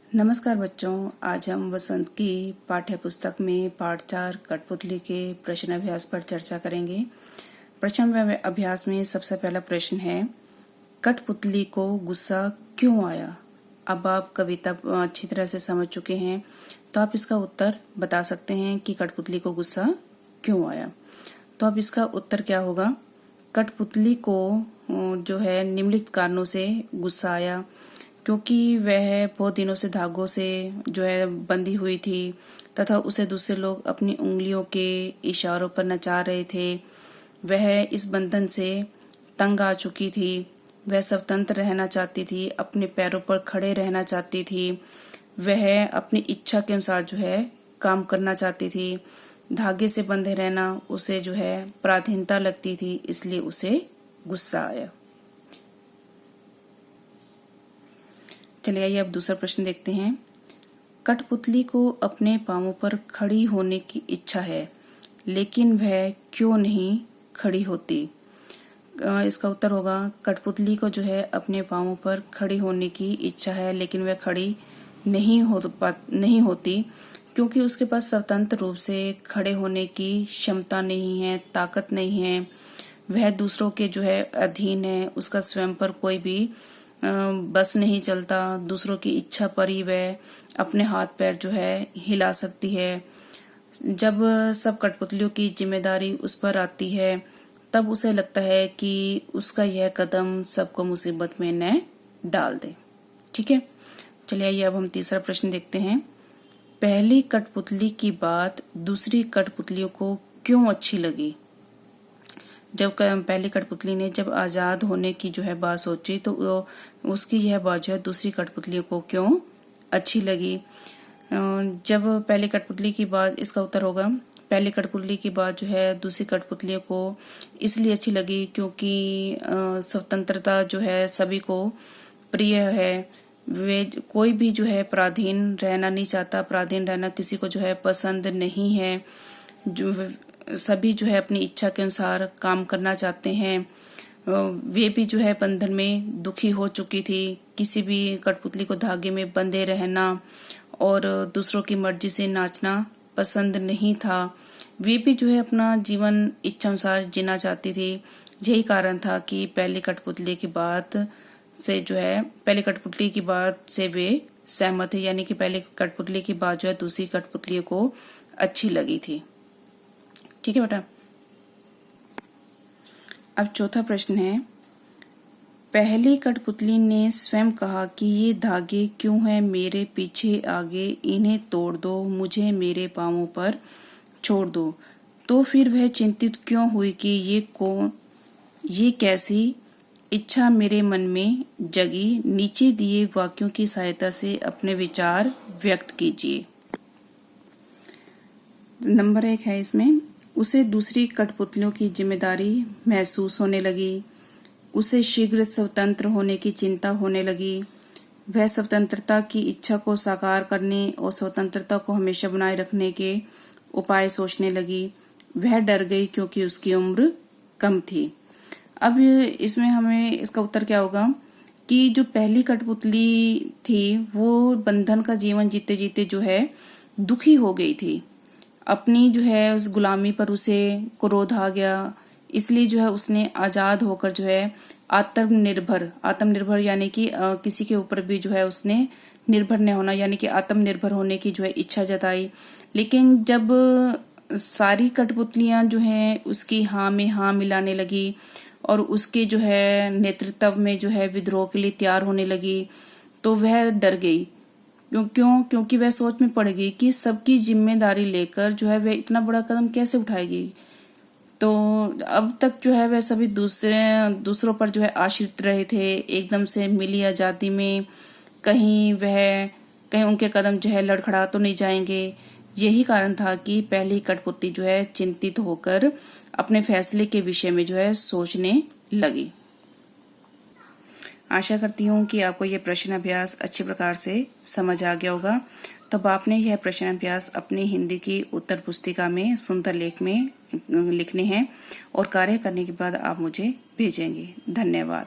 नमस्कार बच्चों, आज हम वसंत की पाठ्य पुस्तक में पाठ 4 कठपुतली के प्रश्न अभ्यास पर चर्चा करेंगे। प्रश्न अभ्यास में सबसे पहला प्रश्न है, कठपुतली को गुस्सा क्यों आया? अब आप कविता अच्छी तरह से समझ चुके हैं, तो आप इसका उत्तर बता सकते हैं कि कठपुतली को गुस्सा क्यों आया। तो अब इसका उत्तर क्या होगा? कठपुतली को जो है निम्नलिखित कारणों से गुस्सा आया, क्योंकि वह बहुत दिनों से धागों से जो है बंधी हुई थी तथा उसे दूसरे लोग अपनी उंगलियों के इशारों पर नचा रहे थे। वह इस बंधन से तंग आ चुकी थी। वह स्वतंत्र रहना चाहती थी, अपने पैरों पर खड़े रहना चाहती थी। वह अपनी इच्छा के अनुसार जो है काम करना चाहती थी। धागे से बंधे रहना उसे जो है पराधीनता लगती थी, इसलिए उसे गुस्सा आया। चलिए आइए अब दूसरा प्रश्न देखते हैं। कठपुतली को अपने पांवों पर खड़ी होने की इच्छा है, लेकिन वह क्यों नहीं खड़ी होती? इसका उत्तर होगा, कठपुतली को जो है अपने पांवों पर खड़ी होने की इच्छा है, लेकिन वह खड़ी नहीं होती, क्योंकि उसके पास स्वतंत्र रूप से खड़े होने की क्षमता नहीं है, ताकत नहीं है। वह दूसरों के जो है अधीन है, उसका स्वयं पर कोई भी बस नहीं चलता। दूसरों की इच्छा पर ही वह अपने हाथ पैर जो है हिला सकती है। जब सब कठपुतलियों की जिम्मेदारी उस पर आती है, तब उसे लगता है कि उसका यह कदम सबको मुसीबत में न डाल दे। ठीक है, चलिए आइए अब हम तीसरा प्रश्न देखते हैं। पहली कठपुतली की बात दूसरी कठपुतलियों को क्यों अच्छी लगी? जब पहली कठपुतली ने जब आजाद होने की जो है बात सोची, तो उसकी यह बात जो है दूसरी कठपुतलियों को क्यों अच्छी लगी? जब पहली कठपुतली की बात, इसका उत्तर होगा, पहली कठपुतली की बात जो है दूसरी कठपुतलियों को इसलिए अच्छी लगी क्योंकि स्वतंत्रता जो है सभी को प्रिय है। वे कोई भी जो है पराधीन रहना नहीं चाहता, पराधीन रहना किसी को जो है पसंद नहीं है। जो सभी जो है अपनी इच्छा के अनुसार काम करना चाहते हैं। वे भी जो है बंधन में दुखी हो चुकी थी। किसी भी कठपुतली को धागे में बंधे रहना और दूसरों की मर्जी से नाचना पसंद नहीं था। वे भी जो है अपना जीवन इच्छा अनुसार जीना चाहती थी। यही कारण था कि पहली कठपुतली की बात से वे सहमत थे, यानी कि पहली कठपुतली की बात जो है दूसरी कठपुतलियों को अच्छी लगी थी। ठीक है बेटा। अब चौथा प्रश्न है, पहली कठपुतली ने स्वयं कहा कि ये धागे क्यों हैं मेरे पीछे आगे, इन्हें तोड़ दो, मुझे मेरे पांवों पर छोड़ दो। तो फिर वह चिंतित क्यों हुई कि ये कैसी इच्छा मेरे मन में जगी? नीचे दिए वाक्यों की सहायता से अपने विचार व्यक्त कीजिए। नंबर 1 है इसमें, उसे दूसरी कठपुतलियों की जिम्मेदारी महसूस होने लगी। उसे शीघ्र स्वतंत्र होने की चिंता होने लगी। वह स्वतंत्रता की इच्छा को साकार करने और स्वतंत्रता को हमेशा बनाए रखने के उपाय सोचने लगी। वह डर गई क्योंकि उसकी उम्र कम थी। अब इसमें हमें इसका उत्तर क्या होगा कि जो पहली कठपुतली थी वो बंधन का जीवन जीते जीते जो है दुखी हो गई थी। अपनी जो है उस गुलामी पर उसे क्रोध आ गया, इसलिए जो है उसने आजाद होकर जो है आत्मनिर्भर यानी कि किसी के ऊपर भी जो है उसने निर्भर न होना, यानी कि आत्मनिर्भर होने की जो है इच्छा जताई। लेकिन जब सारी कठपुतलियां जो है उसकी हाँ में हाँ मिलाने लगी और उसके जो है नेतृत्व में जो है विद्रोह के लिए तैयार होने लगी, तो वह डर गई। क्योंकि वह सोच में पड़ गई कि सबकी जिम्मेदारी लेकर जो है वह इतना बड़ा कदम कैसे उठाएगी। तो अब तक जो है वह सभी दूसरों पर जो है आश्रित रहे थे। एकदम से मिली आजादी में कहीं उनके कदम जो है लड़खड़ा तो नहीं जाएंगे। यही कारण था कि पहली कठपुतली जो है चिंतित होकर अपने फैसले के विषय में जो है सोचने लगी। आशा करती हूँ कि आपको यह प्रश्न अभ्यास अच्छे प्रकार से समझ आ गया होगा। तब आपने यह प्रश्न अभ्यास अपनी हिंदी की उत्तर पुस्तिका में सुंदर लेख में लिखने हैं और कार्य करने के बाद आप मुझे भेजेंगे। धन्यवाद।